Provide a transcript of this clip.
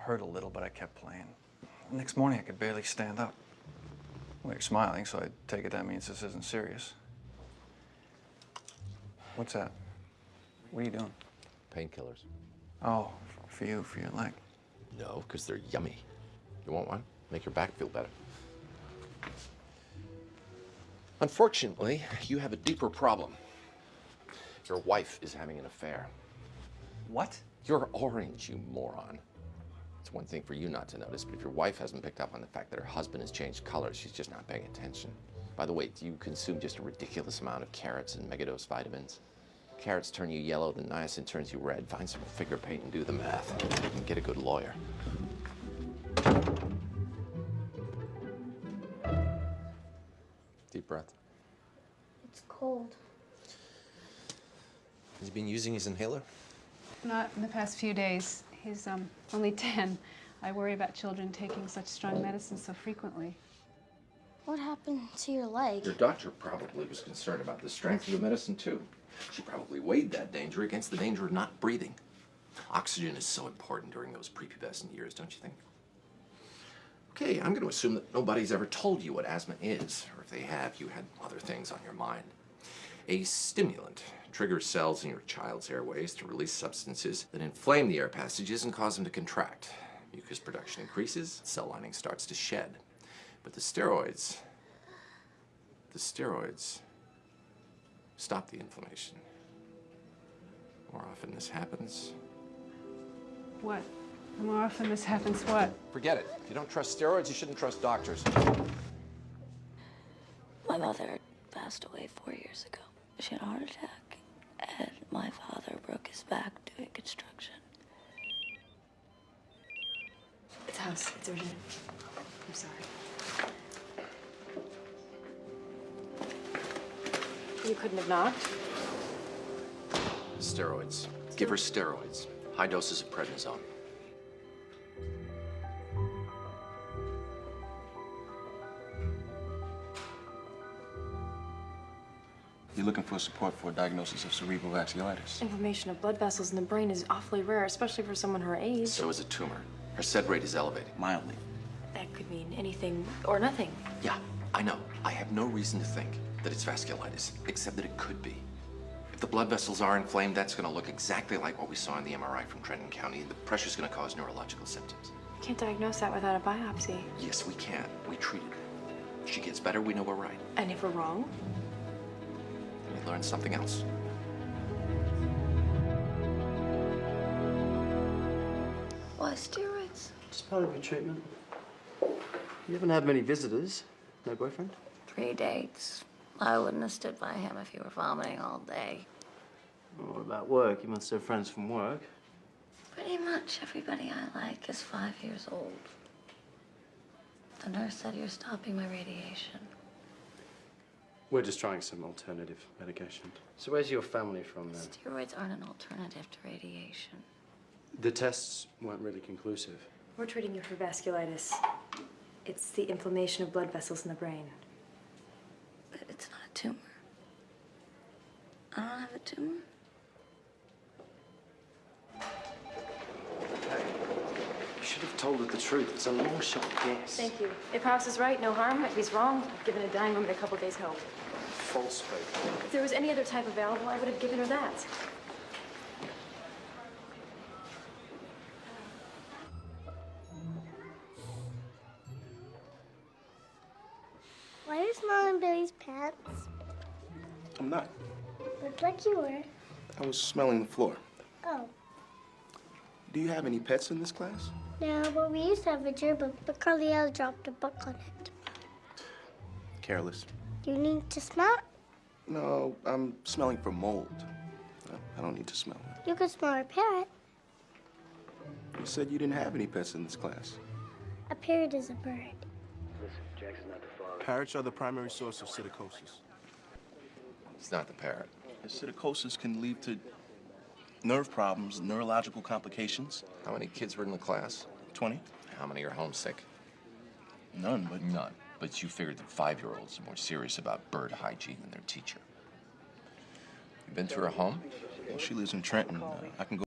Hurt a little, but I kept playing. The next morning, I could barely stand up. Well, you're smiling, so I take it that means this isn't serious. What's that? What are you doing? Painkillers. Oh, for you, for your leg. No, because they're yummy. You want one? Make your back feel better. Unfortunately, you have a deeper problem. Your wife is having an affair. What? You're orange, you moron. It's one thing for you not to notice, but if your wife hasn't picked up on the fact that her husband has changed colors, she's just not paying attention. By the way, do you consume just a ridiculous amount of carrots and megadose vitamins? Carrots turn you yellow, the niacin turns you red. Find some figure paint and do the math. And get a good lawyer. Deep breath. It's cold. Has he been using his inhaler? Not in the past few days. He's only 10. I worry about children taking such strong medicine so frequently. What happened to your leg? Your doctor probably was concerned about the strength of the medicine, too. She probably weighed that danger against the danger of not breathing. Oxygen is so important during those prepubescent years, don't you think? Okay, I'm going to assume that nobody's ever told you what asthma is, or if they have, you had other things on your mind. A stimulant triggers cells in your child's airways to release substances that inflame the air passages and cause them to contract. Mucus production increases, cell lining starts to shed. But the steroids stop the inflammation. More often this happens. What? The more often this happens, what? Forget it. If you don't trust steroids, you shouldn't trust doctors. My mother passed away 4 years ago. She had a heart attack, and my father broke his back doing construction. It's House. It's urgent. I'm sorry. You couldn't have knocked? Steroids. Give her steroids. High doses of prednisone. You're looking for support for a diagnosis of cerebral vasculitis. Inflammation of blood vessels in the brain is awfully rare, especially for someone her age. So is a tumor. Her SED rate is elevated. Mildly. That could mean anything or nothing. Yeah, I know. I have no reason to think that it's vasculitis, except that it could be. If the blood vessels are inflamed, that's going to look exactly like what we saw in the MRI from Trenton County, and the pressure's going to cause neurological symptoms. You can't diagnose that without a biopsy. Yes, we can. We treat it. If she gets better, we know we're right. And if we're wrong? We learn something else. Why steroids? It's part of your treatment. You haven't had many visitors. No boyfriend? 3 dates. I wouldn't have stood by him if he were vomiting all day. Well, what about work? You must have friends from work. Pretty much everybody I like is 5 years old. The nurse said you're stopping my radiation. We're just trying some alternative medication. So where's your family from then? Steroids aren't an alternative to radiation. The tests weren't really conclusive. We're treating you for vasculitis. It's the inflammation of blood vessels in the brain. But it's not a tumor. I don't have a tumor. You should have told her the truth. It's a long shot guess. Thank you. If House is right, no harm. If he's wrong, I've given a dying woman a couple days' help. False hope. If there was any other type available, I would have given her that. Why are you smelling Billy's pants? I'm not. Looked like you were. I was smelling the floor. Oh. Do you have any pets in this class? No, but we used to have a gerbil, but Carliel dropped a book on it. Careless. You need to smell it? No, I'm smelling for mold. I don't need to smell it. You could smell a parrot. You said you didn't have any pets in this class. A parrot is a bird. Parrots are the primary source of psittacosis. It's not the parrot. Psittacosis can lead to nerve problems, neurological complications. How many kids were in the class? 20? How many are homesick? None, but... None. But you figured that 5-year-olds are more serious about bird hygiene than their teacher. You been to her home? Well, she lives in Trenton. I can go